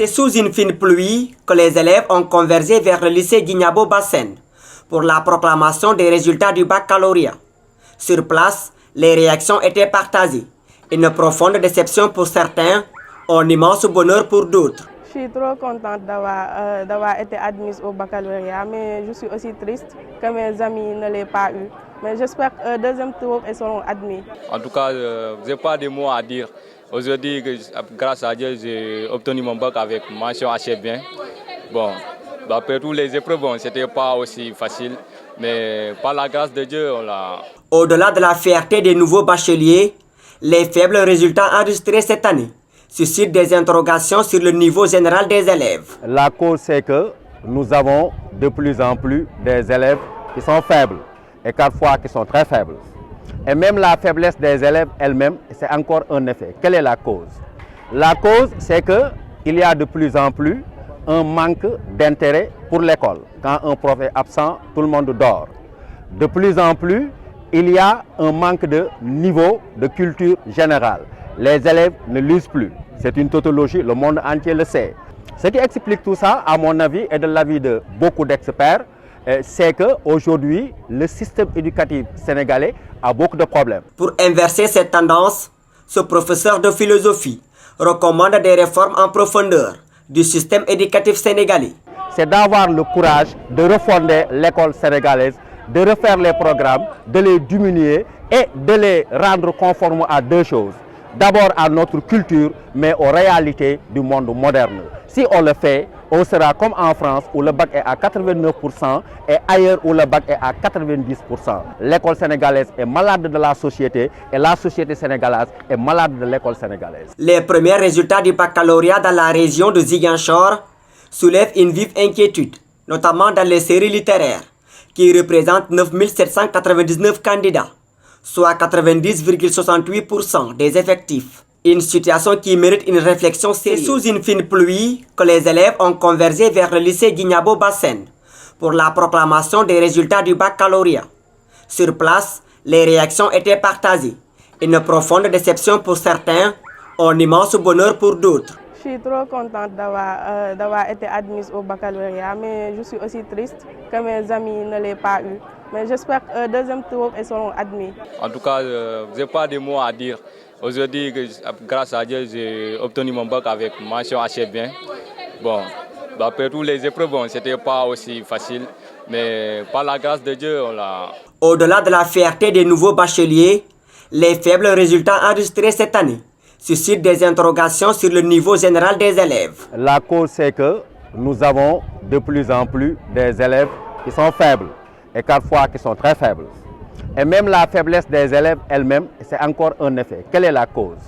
C'est sous une fine pluie que les élèves ont convergé vers le lycée Djignabo Bassène pour la proclamation des résultats du baccalauréat. Sur place, les réactions étaient partagées. Une profonde déception pour certains, un immense bonheur pour d'autres. Je suis trop contente d'avoir été admise au baccalauréat, mais je suis aussi triste que mes amis ne l'aient pas eu. Mais j'espère qu'au deuxième tour, ils seront admis. En tout cas, je n'ai pas de mots à dire. Aujourd'hui, grâce à Dieu, j'ai obtenu mon bac avec mention assez bien. Bon, après tous les épreuves, ce n'était pas aussi facile, mais par la grâce de Dieu, on l'a... Au-delà de la fierté des nouveaux bacheliers, les faibles résultats enregistrés cette année suscitent des interrogations sur le niveau général des élèves. La cause, c'est que nous avons de plus en plus des élèves qui sont faibles et parfois qui sont très faibles. Et même la faiblesse des élèves elle-même, c'est encore un effet. Quelle est la cause? La cause, c'est qu'il y a de plus en plus un manque d'intérêt pour l'école. Quand un prof est absent, tout le monde dort. De plus en plus, il y a un manque de niveau de culture générale. Les élèves ne lisent plus. C'est une tautologie, le monde entier le sait. Ce qui explique tout ça, à mon avis, et de l'avis de beaucoup d'experts, c'est qu'aujourd'hui, le système éducatif sénégalais a beaucoup de problèmes. Pour inverser cette tendance, ce professeur de philosophie recommande des réformes en profondeur du système éducatif sénégalais. C'est d'avoir le courage de refonder l'école sénégalaise, de refaire les programmes, de les diminuer et de les rendre conformes à deux choses. D'abord à notre culture, mais aux réalités du monde moderne. Si on le fait, on sera comme en France où le bac est à 89% et ailleurs où le bac est à 90%. L'école sénégalaise est malade de la société et la société sénégalaise est malade de l'école sénégalaise. Les premiers résultats du baccalauréat dans la région de Ziguinchor soulèvent une vive inquiétude, notamment dans les séries littéraires, qui représentent 9 799 candidats, soit 90,68% des effectifs. Une situation qui mérite une réflexion sérieuse. C'est sous une fine pluie que les élèves ont convergé vers le lycée Djignabo Bassène pour la proclamation des résultats du baccalauréat. Sur place, les réactions étaient partagées. Une profonde déception pour certains, un immense bonheur pour d'autres. Je suis trop contente d'avoir été admise au baccalauréat, mais je suis aussi triste que mes amis ne l'aient pas eu. Mais j'espère qu'au deuxième tour, ils seront admis. En tout cas, je n'ai pas de mots à dire. Aujourd'hui, grâce à Dieu, j'ai obtenu mon bac avec mention assez bien. Bon, après tous les épreuves, ce n'était pas aussi facile, mais par la grâce de Dieu, on l'a... Au-delà de la fierté des nouveaux bacheliers, les faibles résultats enregistrés cette année suscitent des interrogations sur le niveau général des élèves. La cause, c'est que nous avons de plus en plus des élèves qui sont faibles et parfois qui sont très faibles. Et même la faiblesse des élèves elle-même, c'est encore un effet. Quelle est la cause?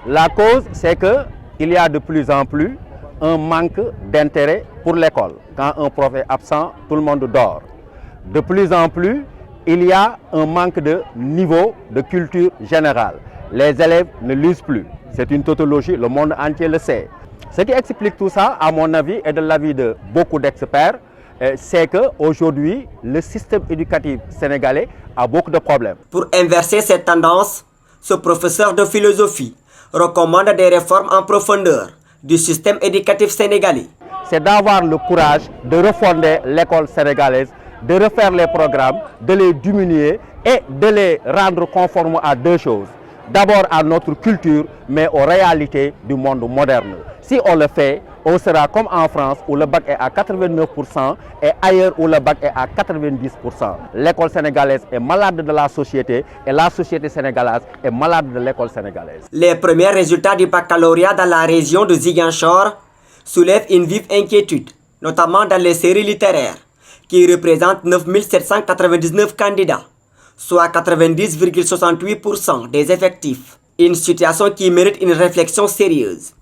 La cause, c'est qu'il y a de plus en plus un manque d'intérêt pour l'école. Quand un prof est absent, tout le monde dort. De plus en plus, il y a un manque de niveau de culture générale. Les élèves ne lisent plus. C'est une tautologie, le monde entier le sait. Ce qui explique tout ça, à mon avis, et de l'avis de beaucoup d'experts, c'est qu'aujourd'hui, le système éducatif sénégalais a beaucoup de problèmes. Pour inverser cette tendance, ce professeur de philosophie recommande des réformes en profondeur du système éducatif sénégalais. C'est d'avoir le courage de refonder l'école sénégalaise, de refaire les programmes, de les diminuer et de les rendre conformes à deux choses. D'abord à notre culture, mais aux réalités du monde moderne. Si on le fait, on sera comme en France où le bac est à 89% et ailleurs où le bac est à 90%. L'école sénégalaise est malade de la société et la société sénégalaise est malade de l'école sénégalaise. Les premiers résultats du baccalauréat dans la région de Ziguinchor soulèvent une vive inquiétude, notamment dans les séries littéraires, qui représentent 9 799 candidats, soit 90,68% des effectifs. Une situation qui mérite une réflexion sérieuse.